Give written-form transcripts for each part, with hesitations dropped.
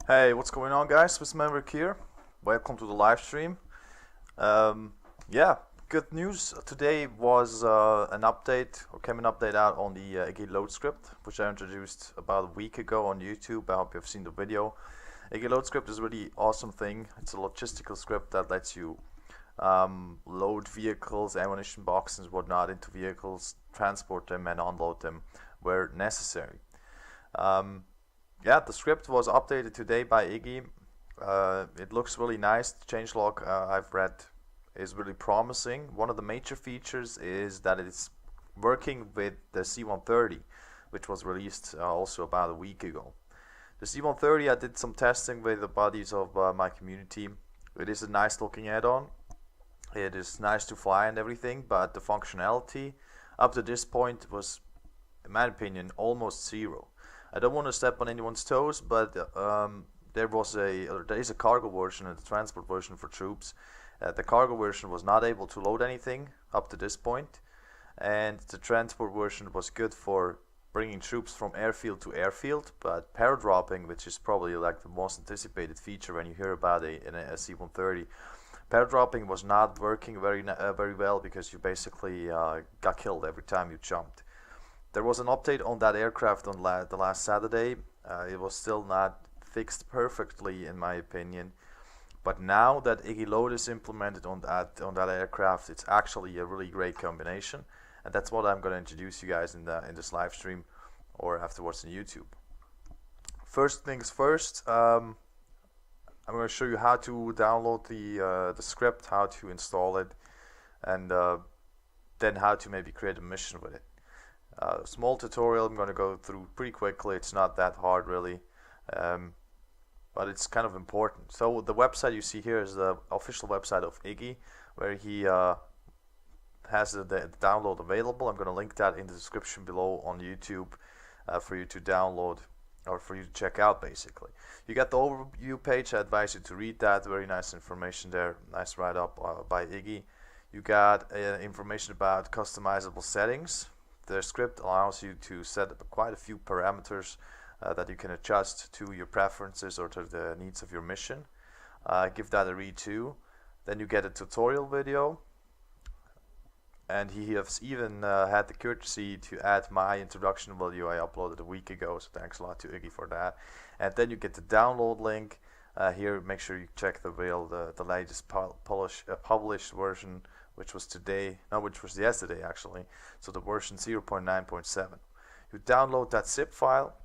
Hey, what's going on, guys? Swiss Maverick here. Welcome to the live stream. Yeah, good news. Today was an update, or came an update out on the IgiLoad script, which I introduced about a week ago on YouTube. I hope you've seen the video. IgiLoad script is a really awesome thing. It's a logistical script that lets you load vehicles, ammunition boxes, and whatnot into vehicles, transport them, and unload them where necessary. Yeah, the script was updated today by Iggy. It looks really nice. The changelog I've read is really promising. One of the major features is that it's working with the C-130, which was released also about a week ago. The C-130, I did some testing with the buddies of my community. It is a nice looking add-on. It is nice to fly and everything, but the functionality up to this point was, in my opinion, almost zero. I don't want to step on anyone's toes, but there is a cargo version and a transport version for troops. The cargo version was not able to load anything up to this point, and the transport version was good for bringing troops from airfield to airfield, but paradropping, which is probably like the most anticipated feature when you hear about a C-130, paradropping was not working very well because you basically got killed every time you jumped. There was an update on that aircraft on the last Saturday. It was still not fixed perfectly, in my opinion. But now that IgiLoad is implemented on that aircraft, it's actually a really great combination, and that's what I'm going to introduce you guys in this live stream or afterwards on YouTube. First things first, I'm going to show you how to download the script, how to install it, and then how to maybe create a mission with it. Small tutorial I'm going to go through pretty quickly. It's not that hard really, but it's kind of important. So the website you see here is the official website of Iggy, where he has the download available. I'm going to link that in the description below on YouTube for you to download or for you to check out. Basically, you got the overview page. I advise you to read that. Very nice information there. Nice write-up by Iggy. You got information about customizable settings. The script allows you to set up quite a few parameters that you can adjust to your preferences or to the needs of your mission. Give that a read too. Then you get a tutorial video, and he has even had the courtesy to add my introduction video I uploaded a week ago, so thanks a lot to Iggy for that. And then you get the download link. Here, make sure you check the latest published version, which was yesterday actually, so the version 0.9.7. You download that zip file,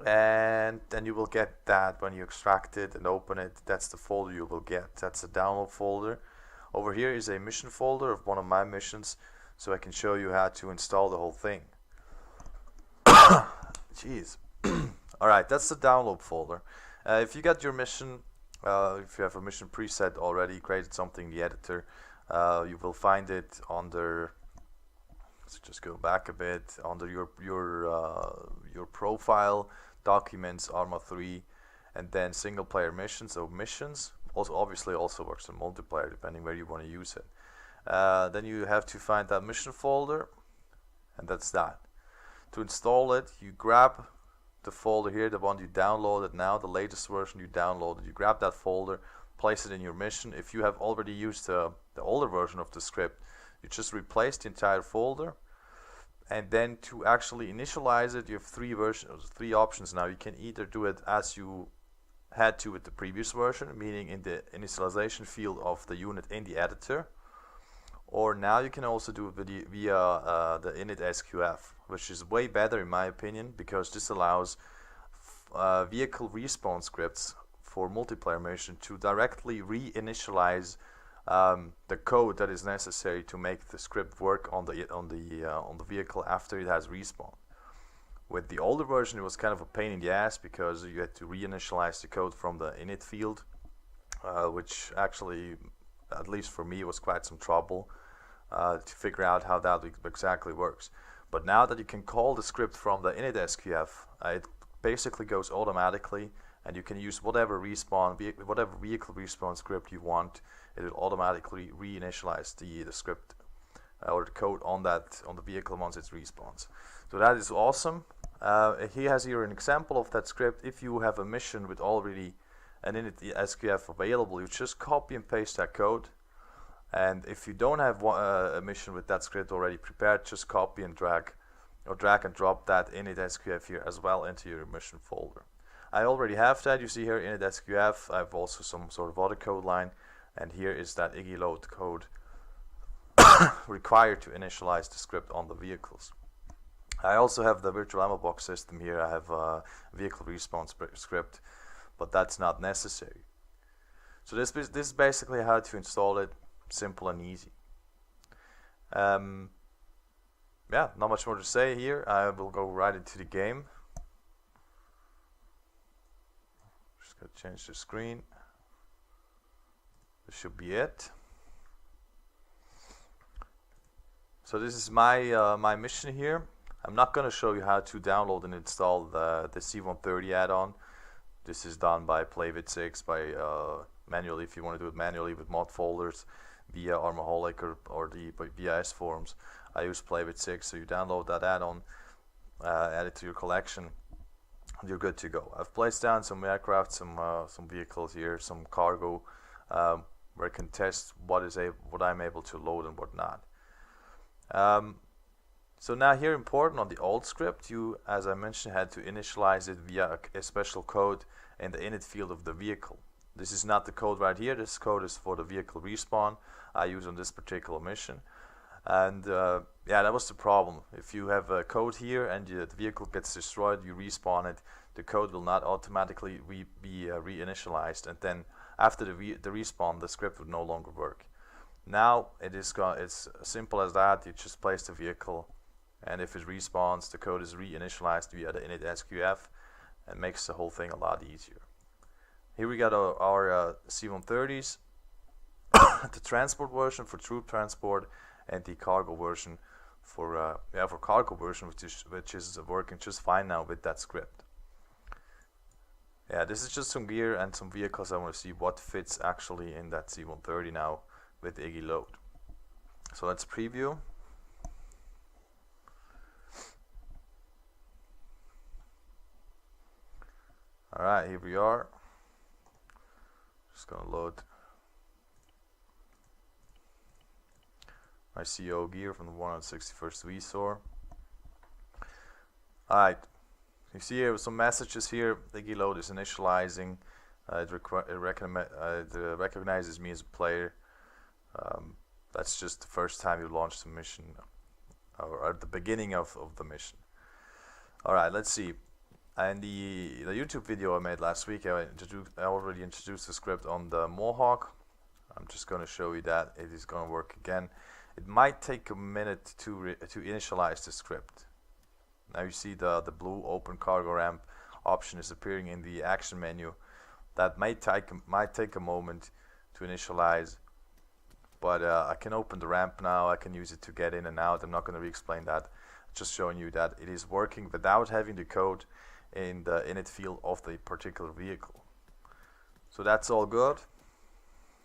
and then you will get that when you extract it and open it. That's the folder you will get. That's the download folder. Over here is a mission folder of one of my missions, so I can show you how to install the whole thing. Jeez. Alright, that's the download folder. If you got your mission, if you have a mission preset already, created something in the editor, you will find it under, let's just go back a bit, under your profile, documents, Arma 3, and then single player missions. So missions obviously also works in multiplayer depending where you want to use it. Then you have to find that mission folder, and that's that. To install it, you grab the folder here, the one you downloaded now, the latest version you downloaded. You grab that folder, place it in your mission. If you have already used the older version of the script, you just replace the entire folder. And then to actually initialize it, you have three options now. You can either do it as you had to with the previous version, meaning in the initialization field of the unit in the editor, or now you can also do it via the init SQF, which is way better in my opinion, because this allows vehicle respawn scripts for multiplayer mission to directly reinitialize the code that is necessary to make the script work on the vehicle after it has respawned. With the older version, it was kind of a pain in the ass because you had to reinitialize the code from the init field, which actually, at least for me, was quite some trouble to figure out how that exactly works. But now that you can call the script from the init SQF, it basically goes automatically, and you can use whatever vehicle respawn script you want. It will automatically reinitialize the script or the code on the vehicle once it respawns. So that is awesome. He has here an example of that script. If you have a mission with already an init SQF available, you just copy and paste that code. And if you don't have a mission with that script already prepared, just copy and drag, or drag and drop that init SQF here as well into your mission folder. I already have that. You see here init SQF. I have also some sort of other code line, and here is that IgiLoad code required to initialize the script on the vehicles. I also have the virtual ammo box system here. I have a vehicle respawn script, but that's not necessary. So this is basically how to install it. Simple and easy. Yeah, not much more to say here. I will go right into the game. Just gotta change the screen. This should be it. So this is my my mission here. I'm not going to show you how to download and install the C-130 add-on. This is done by Play-With-6 by manually, if you want to do it manually with mod folders via Armaholic or the BIS forums. I use Play-With-6, so you download that add-on, add it to your collection, and you're good to go. I've placed down some aircraft, some vehicles here, some cargo, where I can test what I'm able to load and what not. So now here, important on the old script, you, as I mentioned, had to initialize it via a special code in the init field of the vehicle. This is not the code right here. This code is for the vehicle respawn I use on this particular mission. And yeah, that was the problem. If you have a code here and the vehicle gets destroyed, you respawn it, the code will not automatically be reinitialized, and then after the respawn, the script would no longer work. Now it's as simple as that. You just place the vehicle, and if it respawns, the code is reinitialized via the init SQF, and makes the whole thing a lot easier. Here we got our C-130s, the transport version for troop transport, and the cargo version for cargo version, which is working just fine now with that script. Yeah, this is just some gear and some vehicles. I want to see what fits actually in that C-130 now with IgiLoad. So let's preview. Alright, here we are. Just gonna load my CO gear from the 161st VSOR. Alright, you see here some messages here. IgiLoad is initializing. It recognizes me as a player. That's just the first time you launch the mission, or at the beginning of the mission. Alright, let's see. And the YouTube video I made last week, I already introduced the script on the Mohawk. I'm just going to show you that it is going to work again. It might take a minute to initialize the script. Now you see the blue open cargo ramp option is appearing in the action menu. That might take a moment to initialize, but I can open the ramp now. I can use it to get in and out. I'm not going to re-explain that. Just showing you that it is working without having the code in the init field of the particular vehicle. So that's all good.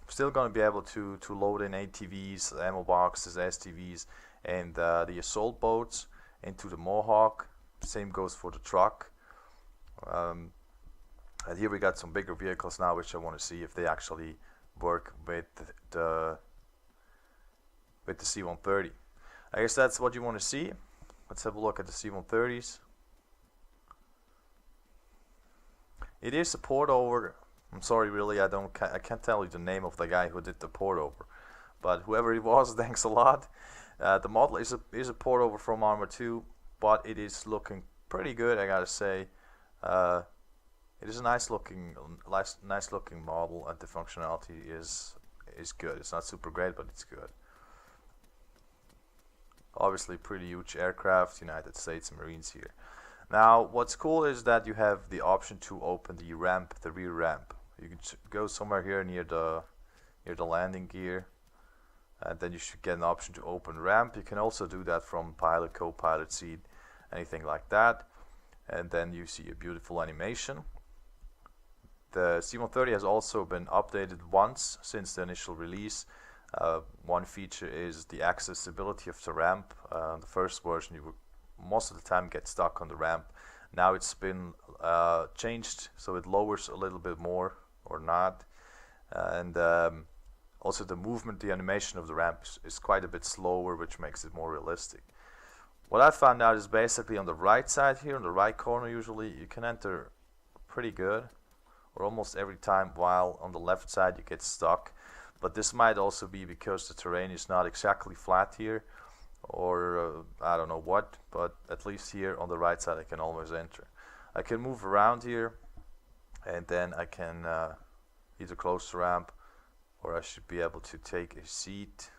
Still going to be able to load in ATVs, ammo boxes, STVs, and the assault boats into the Mohawk. Same goes for the truck. And here we got some bigger vehicles now, which I want to see if they actually work with the C-130. I guess that's what you want to see. Let's have a look at the C-130s. It is a port over. I'm sorry, really, I can't tell you the name of the guy who did the port over, but whoever it was, thanks a lot. The model is a port over from Arma 2, but it is looking pretty good, I gotta say. It is a nice looking model, and the functionality is good. It's not super great, but it's good. Obviously, pretty huge aircraft, United States Marines here. Now, what's cool is that you have the option to open the ramp, the rear ramp. You can go somewhere here near the landing gear, and then you should get an option to open ramp. You can also do that from pilot, co-pilot seat, anything like that. And then you see a beautiful animation. The C-130 has also been updated once since the initial release. One feature is the accessibility of the ramp. The first version most of the time get stuck on the ramp. Now it's been changed so it lowers a little bit more or not, and also the movement, the animation of the ramp is quite a bit slower, which makes it more realistic. What I found out is basically on the right side here, on the right corner usually, you can enter pretty good, or almost every time, while on the left side you get stuck. But this might also be because the terrain is not exactly flat here, or I don't know what, but at least here on the right side I can always enter. I can move around here, and then I can either close the ramp, or I should be able to take a seat.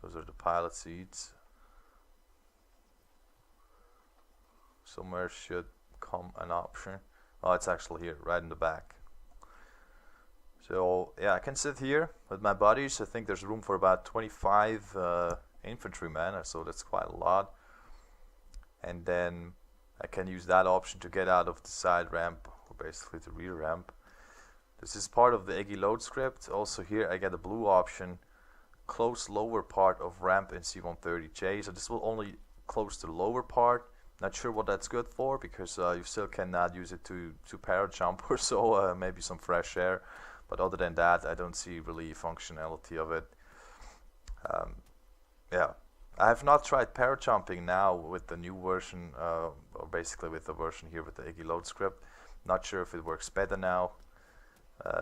Those are the pilot seats. Somewhere should come an option. Oh, it's actually here, right in the back. So yeah, I can sit here with my buddies. I think there's room for about 25 infantrymen, so that's quite a lot. And then I can use that option to get out of the side ramp, or basically the rear ramp. This is part of the IgiLoad script. Also here I get a blue option, close lower part of ramp in C-130J. So this will only close the lower part. Not sure what that's good for, because you still cannot use it to parajump or so, maybe some fresh air. But other than that, I don't see really functionality of it. Yeah, I have not tried parajumping now with the new version, or basically with the version here with the IgiLoad script. Not sure if it works better now.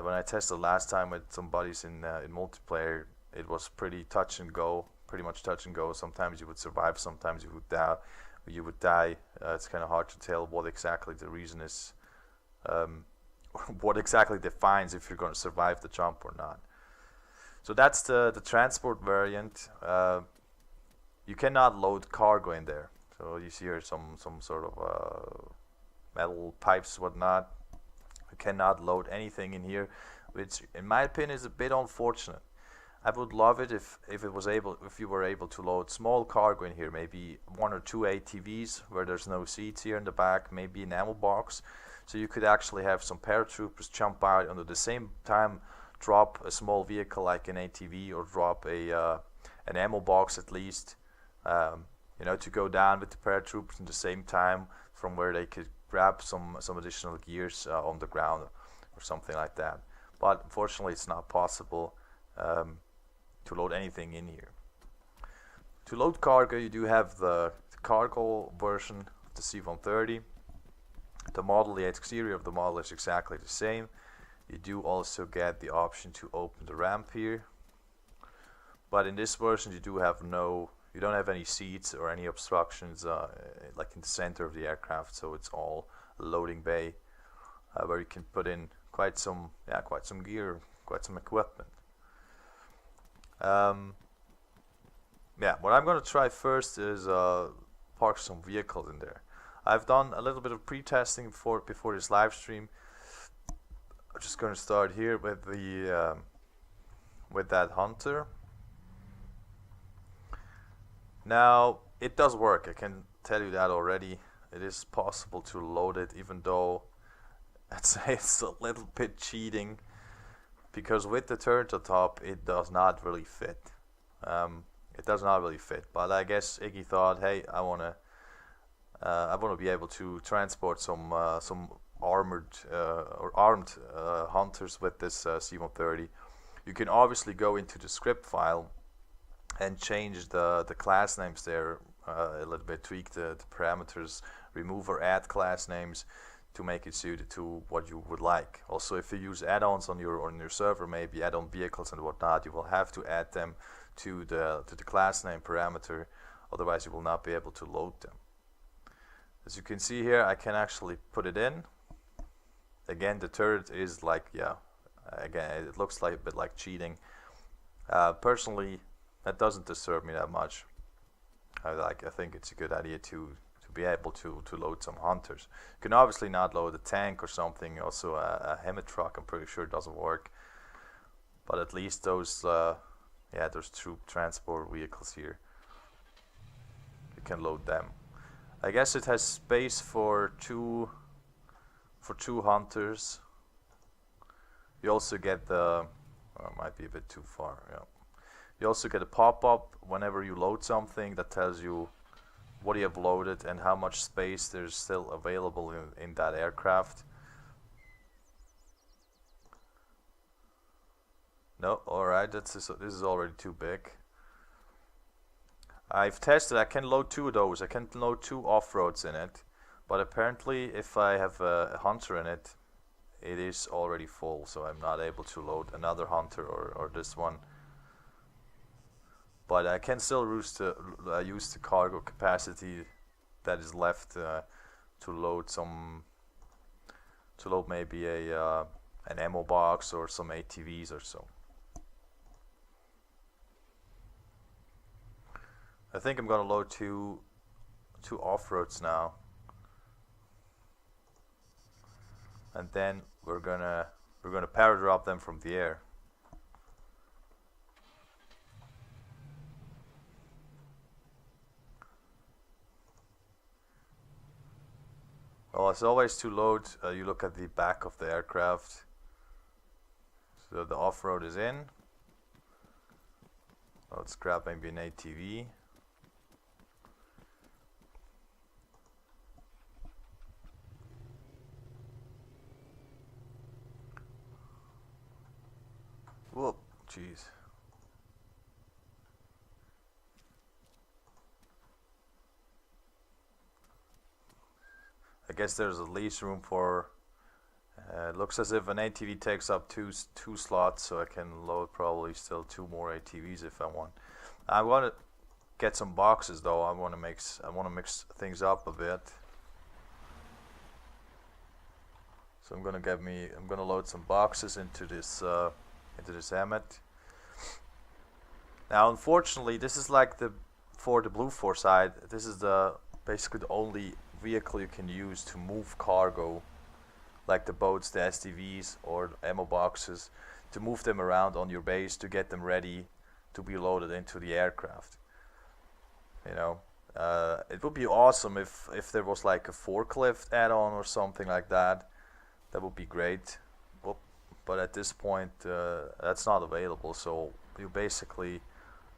When I tested last time with some buddies in multiplayer, it was pretty touch and go, pretty much touch and go. Sometimes you would survive, sometimes you would die. It's kind of hard to tell what exactly the reason is, what exactly defines if you're going to survive the jump or not. So that's the transport variant. You cannot load cargo in there. So you see here some sort of metal pipes, whatnot. You cannot load anything in here, which in my opinion is a bit unfortunate. I would love it if you were able to load small cargo in here, maybe 1 or 2 ATVs where there's no seats here in the back, maybe an ammo box, so you could actually have some paratroopers jump out and at the same time drop a small vehicle like an ATV, or drop an ammo box at least, you know, to go down with the paratroopers at the same time, from where they could grab some additional gears on the ground or something like that. But unfortunately it's not possible to load anything in here. To load cargo, you do have the cargo version of the C-130. The model, the exterior of the model is exactly the same. You do also get the option to open the ramp here, but in this version you don't have any seats or any obstructions like in the center of the aircraft. So it's all a loading bay where you can put in quite some gear, quite some equipment. Yeah, what I'm going to try first is park some vehicles in there. I've done a little bit of pre-testing before this live stream. I'm just going to start here with the with that Hunter. Now it does work, I can tell you that already. It is possible to load it, even though I'd say it's a little bit cheating, because with the turtle top it does not really fit. It does not really fit, but I guess Iggy thought, hey, I wanna be able to transport some armored or armed hunters with this C-130. You can obviously go into the script file and change the class names there a little bit, tweak the parameters, remove or add class names to make it suited to what you would like. Also, if you use add-ons on your server, maybe add-on vehicles and whatnot, you will have to add them to the class name parameter, otherwise you will not be able to load them. As you can see here, I can actually put it in. Again, the turret is like, yeah, again, it looks like a bit like cheating. Personally, that doesn't disturb me that much. I think it's a good idea to be able to load some hunters. You can obviously not load a tank or something, also a hemi truck, I'm pretty sure it doesn't work. But at least those troop transport vehicles here, you can load them. I guess it has space for two hunters. You also get the, oh, it might be a bit too far, yeah. You also get a pop-up whenever you load something that tells you what you have loaded and how much space there's still available in that aircraft. No, alright, this is already too big. I've tested, I can load 2 of those. I can load 2 off-roads in it, but apparently if I have a hunter in it, it is already full, so I'm not able to load another hunter or this one. But I can still use the cargo capacity that is left to load maybe an ammo box or some ATVs or so. I think I'm gonna load two off-roads now, and then we're gonna paradrop them from the air. Well, as always, to load, you look at the back of the aircraft. So the off-road is in. Let's grab maybe an ATV. Whoop, jeez. I guess there's at least room for, it looks as if an ATV takes up two slots, so I can load probably still 2 more ATVs if I want. I want to get some boxes though. I want to mix things up a bit. So I'm gonna load some boxes into this Emmet. Now, unfortunately, this is like for the Blue Force side. This is basically the only vehicle you can use to move cargo, like the boats, the SDVs, or the ammo boxes, to move them around on your base to get them ready to be loaded into the aircraft. You know, it would be awesome if there was like a forklift add-on or something like that. That would be great. But at this point, that's not available. So you basically,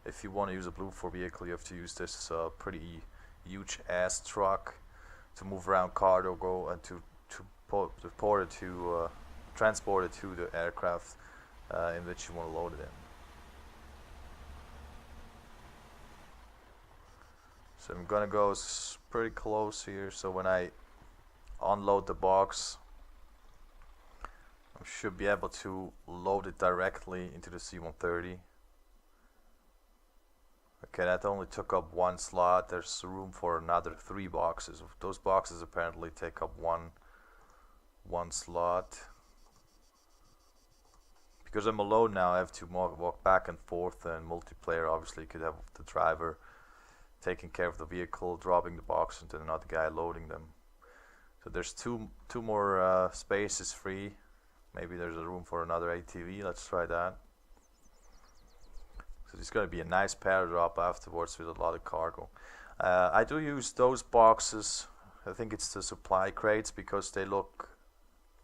if you want to use a Blue Force vehicle, you have to use this pretty huge ass truck to move around cargo and to transport it to the aircraft in which you want to load it in. So I'm gonna go pretty close here, so when I unload the box, I should be able to load it directly into the C-130. Okay, that only took up 1 slot. There's room for another 3 boxes. Those boxes apparently take up one slot. Because I'm alone now, I have to walk back and forth, and multiplayer obviously you could have the driver taking care of the vehicle, dropping the box, and then another guy loading them. So there's two more spaces free. Maybe there's a room for another ATV. Let's try that. So it's going to be a nice paradrop afterwards with a lot of cargo. I do use those boxes. I think it's the supply crates because they look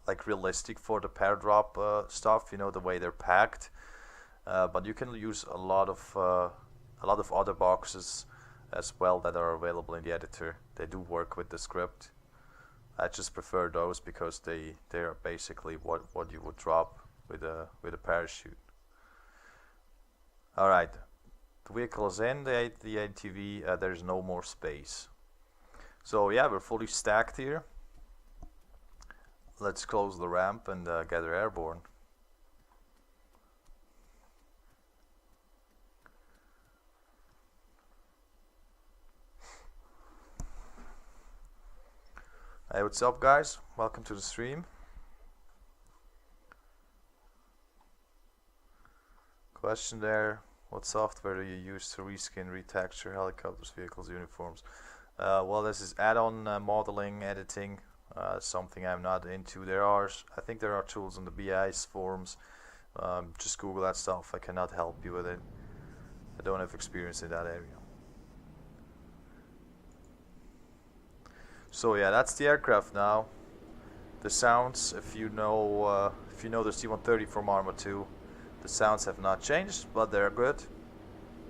like realistic for the paradrop stuff. You know, the way they're packed. But you can use a lot of other boxes as well that are available in the editor. They do work with the script. I just prefer those because they are basically what you would drop with a parachute. All right, the vehicle is in the ATV. There's no more space. So yeah, we're fully stacked here. Let's close the ramp and get her airborne. Hey, what's up guys? Welcome to the stream. Question there, what software do you use to reskin, retexture helicopters, vehicles, uniforms? Well, this is Addon modeling, editing, something I'm not into. I think there are tools on the BI's forums. Just Google that stuff. I cannot help you with it. I don't have experience in that area. So yeah, that's the aircraft now. The sounds, if you know the C-130 from Arma 2, the sounds have not changed, but they're good.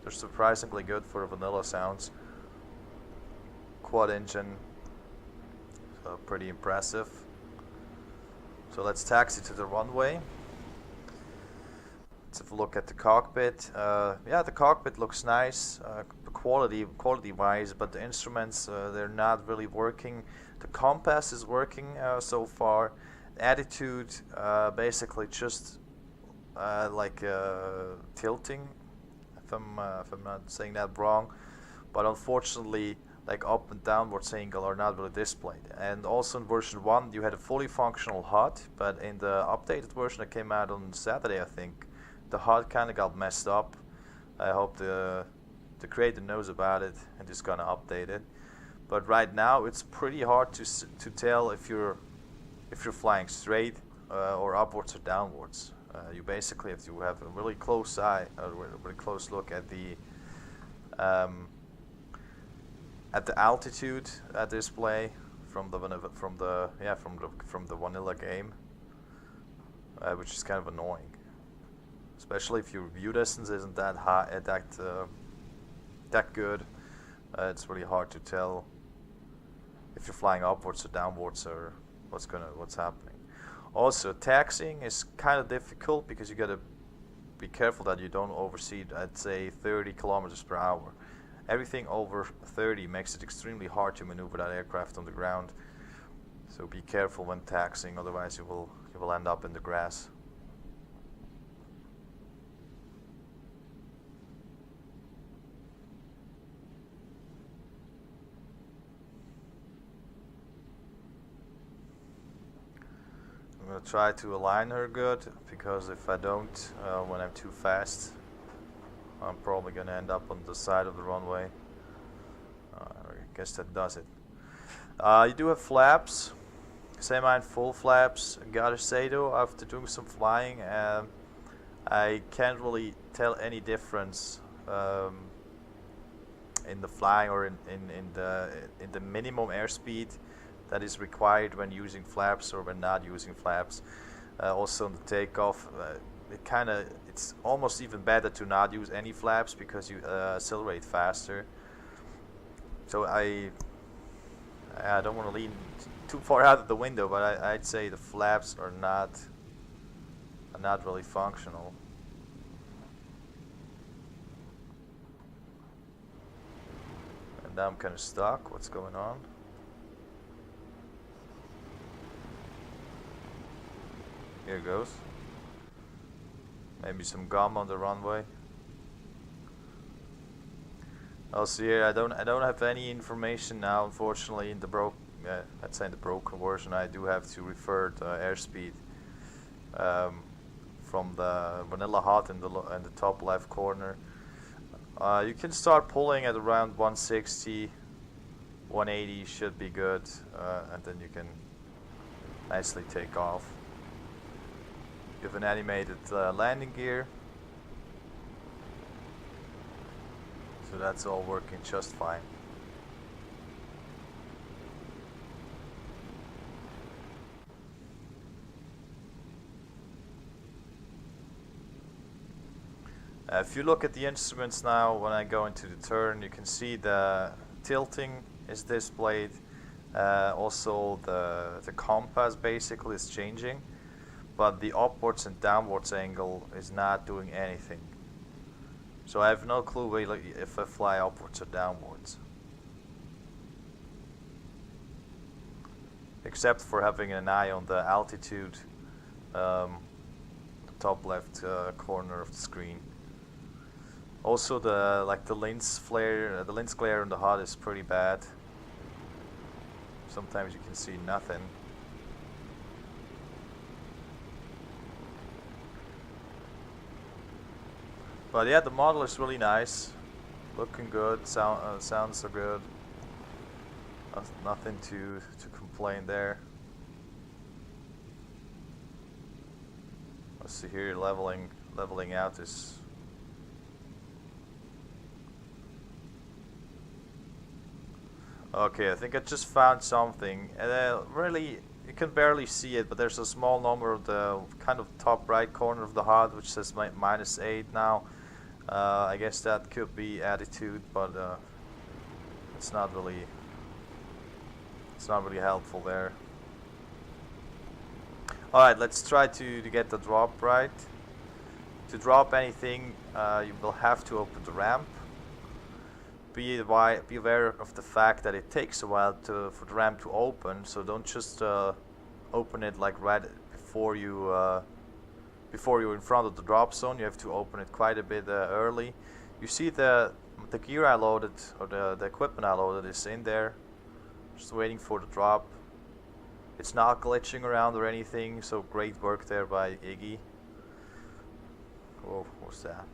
They're surprisingly good for vanilla sounds. quad engine, so pretty impressive. So let's taxi to the runway. Let's have a look at the cockpit. Yeah, the cockpit looks nice, quality-wise, but the instruments, they're not really working. The compass is working so far. Attitude, basically just like tilting, if I'm not saying that wrong, but unfortunately, like up and downwards angle are not really displayed. And also in version 1 you had a fully functional HUD, but in the updated version that came out on Saturday, I think, the HUD kind of got messed up. I hope the creator knows about it and is gonna update it. But right now it's pretty hard to tell if you're flying straight or upwards or downwards. You basically have to have a really close eye, a really close look at the altitude display from the vanilla game, which is kind of annoying, especially if your view distance isn't that high, that good. It's really hard to tell if you're flying upwards or downwards or what's happening. Also, taxiing is kind of difficult because you gotta be careful that you don't oversee, I'd say, 30 kilometers per hour. Everything over 30 makes it extremely hard to maneuver that aircraft on the ground. So be careful when taxiing, otherwise you will end up in the grass. I'm gonna try to align her good, because if I don't, when I'm too fast, I'm probably gonna end up on the side of the runway. I guess that does it. You do have flaps, semi and full flaps. Gotta say though, after doing some flying, I can't really tell any difference in the flying or in the minimum airspeed that is required when using flaps or when not using flaps. Also on the takeoff, it's almost even better to not use any flaps because you accelerate faster. So I don't want to lean too far out of the window, but I'd say the flaps are not really functional. And now I'm kind of stuck. What's going on? Here goes. Maybe some gum on the runway. Also here, I don't have any information now, unfortunately. In the let's say in the broken version, I do have to refer to airspeed from the vanilla HUD in the top left corner. You can start pulling at around 160, 180 should be good, and then you can nicely take off. You have an animated landing gear, so that's all working just fine. If you look at the instruments now, when I go into the turn, you can see the tilting is displayed. Also the compass basically is changing, but the upwards and downwards angle is not doing anything. So I have no clue if I fly upwards or downwards, except for having an eye on the altitude, the top left corner of the screen. Also the lens flare, the lens glare on the HUD is pretty bad. Sometimes you can see nothing. But yeah, the model is really nice, looking good, sounds are good. Nothing to complain there. Let's see here, leveling out is. Okay, I think I just found something, and really you can barely see it, but there's a small number of the kind of top right corner of the HUD which says -8 now. I guess that could be attitude, but it's not really It's not really helpful there. Alright, let's try to get the drop right. To drop anything, you will have to open the ramp. Be aware of the fact that it takes a while for the ramp to open, so don't just open it like right before you're in front of the drop zone. You have to open it quite a bit early. You see the gear I loaded, or the equipment I loaded is in there, just waiting for the drop. It's not glitching around or anything, so great work there by Iggy. Oh, what's that?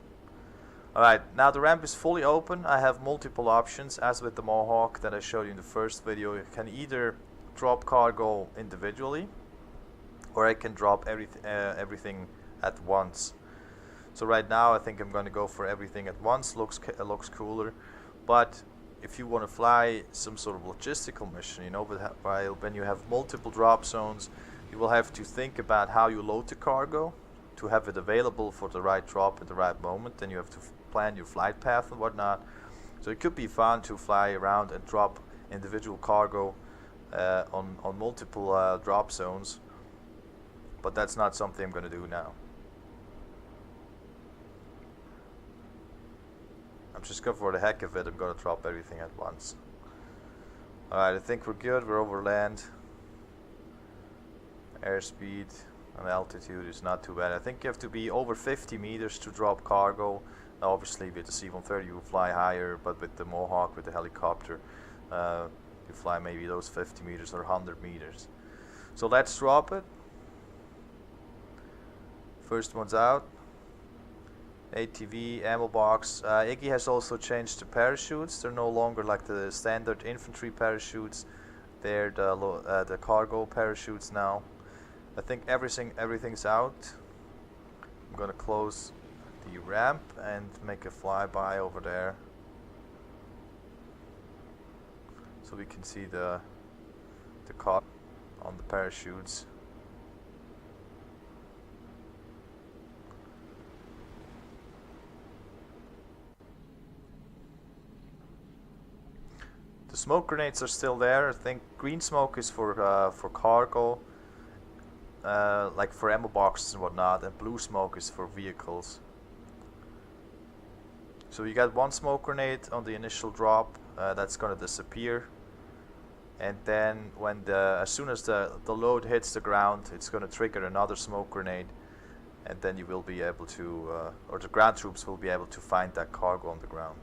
Alright, now the ramp is fully open. I have multiple options, as with the Mohawk that I showed you in the first video. You can either drop cargo individually, or I can drop everything at once. So right now I think I'm going to go for everything at once. Looks cooler. But if you want to fly some sort of logistical mission, you know, when you have multiple drop zones, you will have to think about how you load the cargo to have it available for the right drop at the right moment. Then you have to plan your flight path and whatnot. So it could be fun to fly around and drop individual cargo on multiple drop zones, but that's not something I'm going to do now. I'm just going for the heck of it. I'm going to drop everything at once. Alright, I think we're good. We're over land. Airspeed and altitude is not too bad. I think you have to be over 50 meters to drop cargo. Obviously with the C-130 you fly higher, but with the Mohawk, with the helicopter, you fly maybe those 50 meters or 100 meters. So let's drop it. First one's out. ATV, ammo box. Iggy has also changed the parachutes. They're no longer like the standard infantry parachutes. They're the cargo parachutes now. I think everything's out. I'm gonna close the ramp and make a flyby over there, so we can see the car on the parachutes. The smoke grenades are still there. I think green smoke is for cargo, like for ammo boxes and whatnot, and blue smoke is for vehicles. So you got one smoke grenade on the initial drop, that's gonna disappear, and then when as soon as the load hits the ground, it's gonna trigger another smoke grenade, and then you will be able to, or the ground troops will be able to find that cargo on the ground.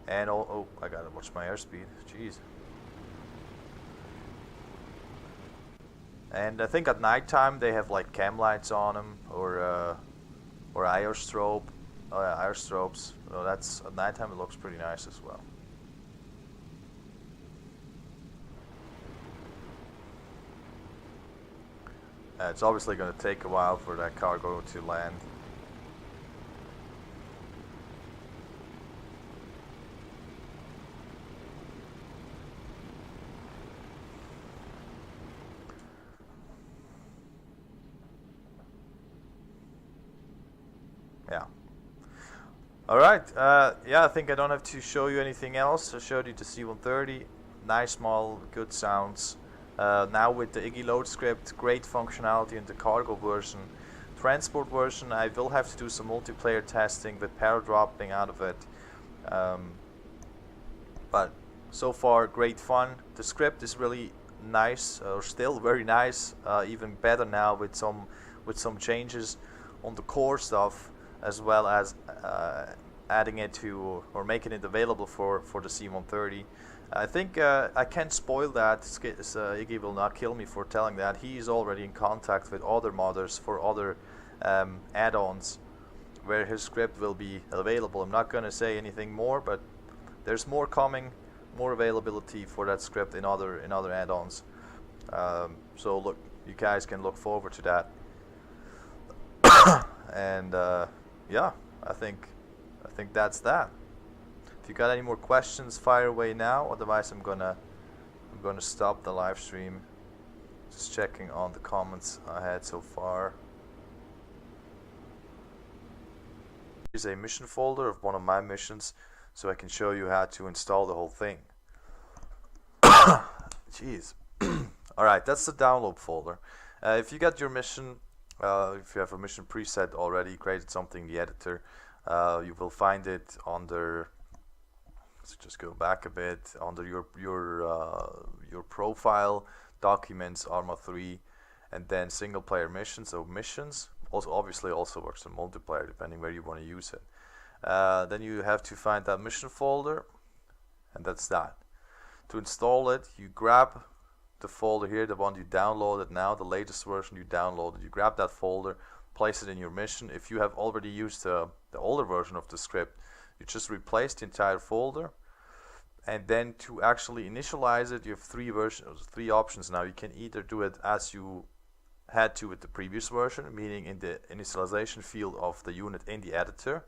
And oh, I gotta watch my airspeed. Jeez. And I think at nighttime they have like cam lights on them, or IR strobes. So that's at nighttime. It looks pretty nice as well. It's obviously going to take a while for that cargo to land. Yeah. Alright, yeah, I think I don't have to show you anything else. I showed you the C-130, nice, small, good sounds. Now with the IgiLoad script, great functionality in the cargo version. Transport version, I will have to do some multiplayer testing with paradropping out of it. But so far, great fun. The script is really nice, or still very nice, even better now with some changes on the core stuff, as well as adding it to, or making it available for the C-130. I think I can't spoil that. Iggy will not kill me for telling that. He is already in contact with other modders for other add-ons where his script will be available. I'm not going to say anything more, but there's more coming, more availability for that script in other add-ons. So look, you guys can look forward to that. And yeah, I think that's that. If you got any more questions, fire away now. Otherwise, I'm gonna stop the live stream. Just checking on the comments I had so far. Here's a mission folder of one of my missions, so I can show you how to install the whole thing. Jeez. Alright, that's the download folder. If you got your mission, if you have a mission preset already, created something in the editor, you will find it under, let's just go back a bit, under your profile, documents, Arma 3, and then single player missions. So missions also obviously also works in multiplayer depending where you want to use it. Then you have to find that mission folder, and that's that. To install it, you grab the folder here, the one you downloaded now, the latest version you downloaded. You grab that folder, place it in your mission. If you have already used the older version of the script, you just replace the entire folder. And then to actually initialize it, you have three options now. You can either do it as you had to with the previous version, meaning in the initialization field of the unit in the editor,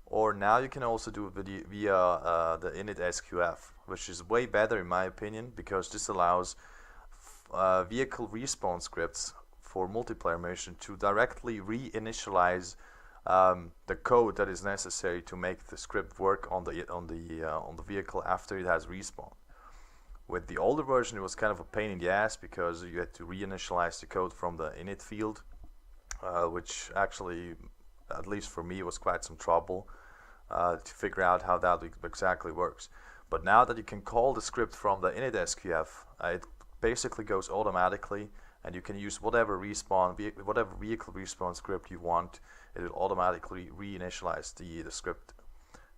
or now you can also do it via the init SQF, which is way better in my opinion, because this allows vehicle respawn scripts for multiplayer mission to directly reinitialize the code that is necessary to make the script work on the vehicle after it has respawned. With the older version, it was kind of a pain in the ass because you had to reinitialize the code from the init field, which actually, at least for me, was quite some trouble to figure out how that exactly works. But now that you can call the script from the init SQF, it basically goes automatically, and you can use whatever vehicle respawn script you want. It will automatically reinitialize the script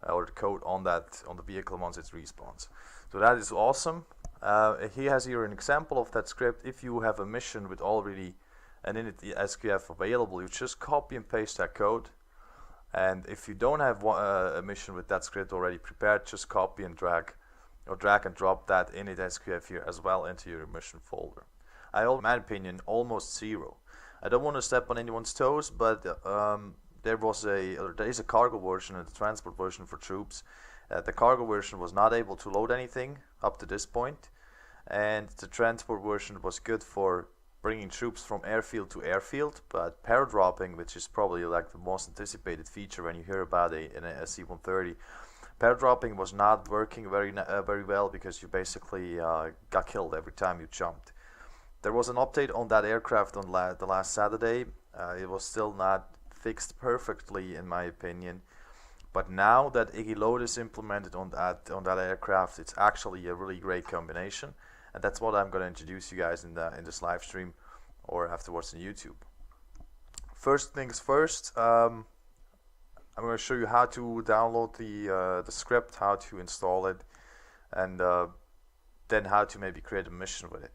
or the code on the vehicle once it respawns. So that is awesome. He has here an example of that script. If you have a mission with already an init SQF available, you just copy and paste that code. And if you don't have a mission with that script already prepared, just copy and drag and drop that init SQF here as well into your mission folder. In my opinion, almost zero. I don't want to step on anyone's toes, but there is a cargo version and a transport version for troops. The cargo version was not able to load anything up to this point, and the transport version was good for bringing troops from airfield to airfield, but paradropping, which is probably like the most anticipated feature when you hear about a C-130, paradropping was not working very well because you basically got killed every time you jumped. There was an update on that aircraft on the last Saturday. It was still not fixed perfectly in my opinion, but now that IgiLoad is implemented on that aircraft, it's actually a really great combination, and that's what I'm going to introduce you guys in this live stream or afterwards on YouTube. First things first, I'm going to show you how to download the script, how to install it, and then how to maybe create a mission with it.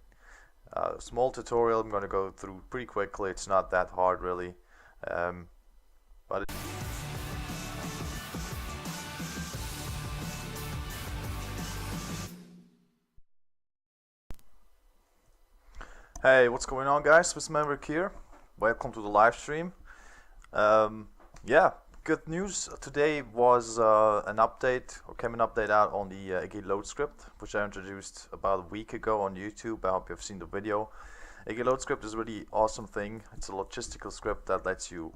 Small tutorial I'm going to go through pretty quickly. It's not that hard really, but hey, what's going on guys? Swiss here. Welcome to the live stream. Yeah, good news. Today was an update, or came an update out on the IgiLoad script, which I introduced about a week ago on YouTube. I hope you've seen the video. IgiLoad script is a really awesome thing. It's a logistical script that lets you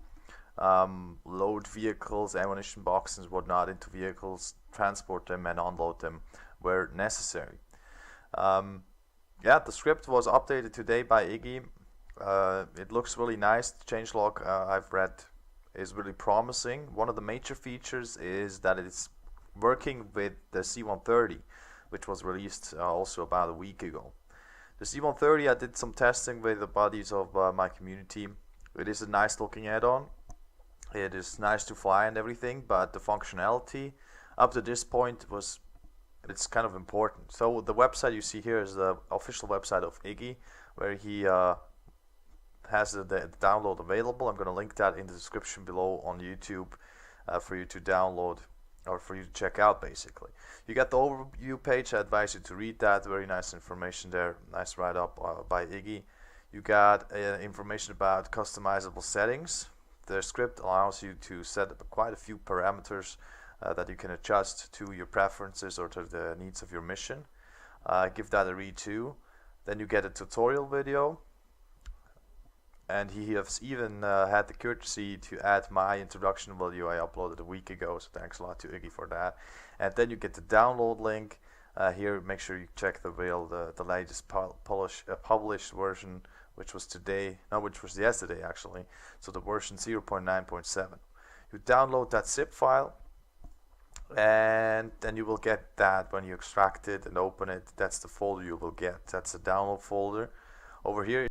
load vehicles, ammunition boxes and whatnot into vehicles, transport them and unload them where necessary. Yeah, the script was updated today by Iggy. It looks really nice. The changelog I've read is really promising. One of the major features is that it's working with the C-130, which was released also about a week ago. The C-130, I did some testing with the buddies of my community. It is a nice looking add-on. It is nice to fly and everything, but the functionality up to this point it's kind of important. So the website you see here is the official website of Iggy, where he has the download available. I'm going to link that in the description below on YouTube for you to download or for you to check out basically. You got the overview page. I advise you to read that. Very nice information there. Nice write-up by Iggy. You got information about customizable settings. The script allows you to set up quite a few parameters that you can adjust to your preferences or to the needs of your mission. Give that a read too. Then you get a tutorial video, and he has even had the courtesy to add my introduction video I uploaded a week ago, so thanks a lot to Iggy for that. And then you get the download link Here, make sure you check the latest published version, which was today, no, which was yesterday actually. So the version 0.9.7. You download that zip file, and then you will get that when you extract it and open it. That's the folder you will get. That's the download folder. Over here,